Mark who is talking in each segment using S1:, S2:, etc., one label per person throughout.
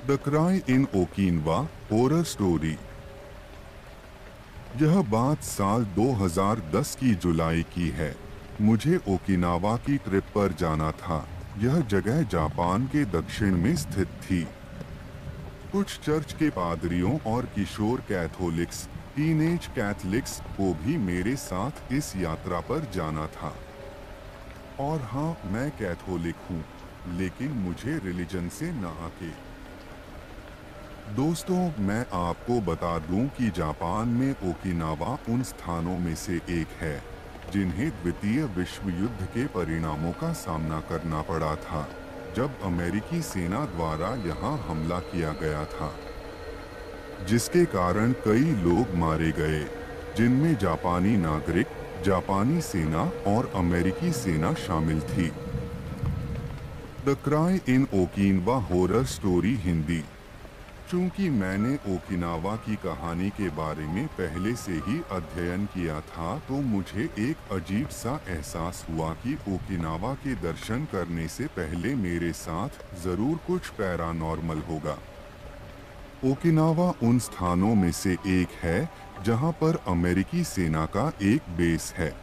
S1: The cry in Okinawa horror story. यह बात साल 2010 की जुलाई की है। मुझे ओकिनावा की ट्रिप पर जाना था। यह जगह जापान के दक्षिण में स्थित थी। कुछ चर्च के पादरियों और किशोर कैथोलिक्स, टीनेज कैथलिक्स को भी मेरे साथ इस यात्रा पर जाना था। और हाँ, मैं कैथोलिक हूँ, लेकिन मुझे रिलीजन से न आके। दोस्तों, मैं आपको बता दूं कि जापान में ओकिनावा उन स्थानों में से एक है जिन्हें द्वितीय विश्व युद्ध के परिणामों का सामना करना पड़ा था, जब अमेरिकी सेना द्वारा यहां हमला किया गया था, जिसके कारण कई लोग मारे गए, जिनमें जापानी नागरिक, जापानी सेना और अमेरिकी सेना शामिल थी। The cry in Okinawa horror story Hindi. चूंकि मैंने ओकिनावा की कहानी के बारे में पहले से ही अध्ययन किया था, तो मुझे एक अजीब सा एहसास हुआ कि ओकिनावा के दर्शन करने से पहले मेरे साथ जरूर कुछ पैरानॉर्मल होगा। ओकिनावा उन स्थानों में से एक है जहां पर अमेरिकी सेना का एक बेस है।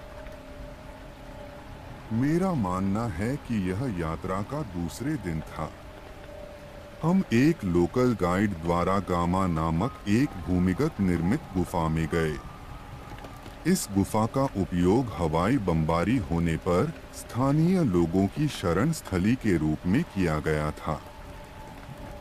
S1: मेरा मानना है कि यह यात्रा का दूसरे दिन था। हम एक लोकल गाइड द्वारा गामा नामक एक भूमिगत निर्मित गुफा में गए। इस गुफा का उपयोग हवाई बमबारी होने पर स्थानीय लोगों की शरण स्थली के रूप में किया गया था,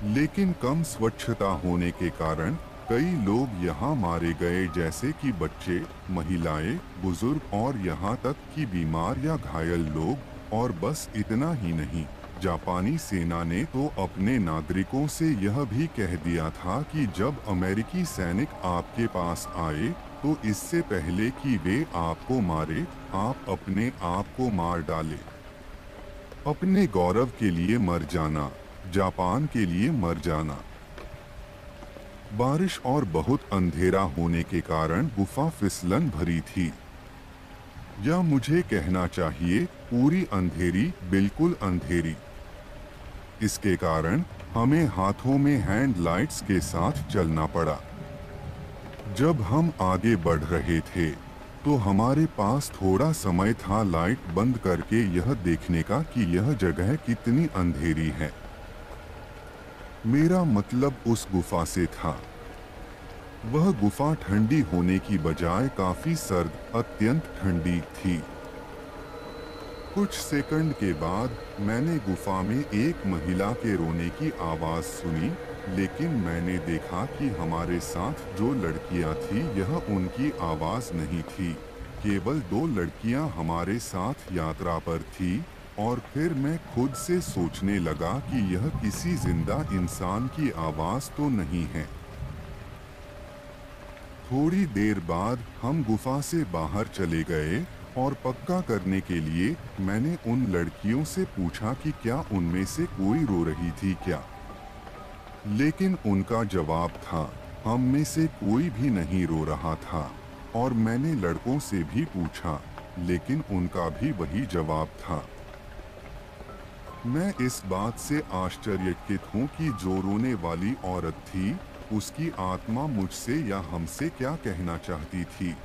S1: लेकिन कम स्वच्छता होने के कारण कई लोग यहाँ मारे गए, जैसे कि बच्चे, महिलाएं, बुजुर्ग और यहाँ तक कि बीमार या घायल लोग। और बस इतना ही नहीं, जापानी सेना ने तो अपने नागरिकों से यह भी कह दिया था कि जब अमेरिकी सैनिक आपके पास आए, तो इससे पहले कि वे आपको मारे, आप अपने आप को मार डालें। अपने गौरव के लिए मर जाना, जापान के लिए मर जाना। बारिश और बहुत अंधेरा होने के कारण गुफा फिसलन भरी थी, या मुझे कहना चाहिए पूरी अंधेरी, बिल्कुल अंधेरी। इसके कारण हमें हाथों में हैंड लाइट्स के साथ चलना पड़ा। जब हम आगे बढ़ रहे थे, तो हमारे पास थोड़ा समय था लाइट बंद करके यह देखने का कि यह जगह कितनी अंधेरी है। मेरा मतलब उस गुफा से था। वह गुफा ठंडी होने की बजाय काफी सर्द, अत्यंत ठंडी थी। कुछ सेकंड के बाद मैंने गुफा में एक महिला के रोने की आवाज सुनी, लेकिन मैंने देखा कि हमारे साथ जो लड़कियां थी, यह उनकी आवाज नहीं थी। केवल 2 लड़कियां हमारे साथ यात्रा पर थी। और फिर मैं खुद से सोचने लगा कि यह किसी जिंदा इंसान की आवाज तो नहीं है। थोड़ी देर बाद हम गुफा से बाहर चले गए और पक्का करने के लिए मैंने उन लड़कियों से पूछा कि क्या उनमें से कोई रो रही थी क्या। लेकिन उनका जवाब था, हम में से कोई भी नहीं रो रहा था। और मैंने लड़कों से भी पूछा, लेकिन उनका भी वही जवाब था। मैं इस बात से आश्चर्यचकित हूँ कि जो रोने वाली औरत थी, उसकी आत्मा मुझसे या हमसे क्या कहना चाहती थी।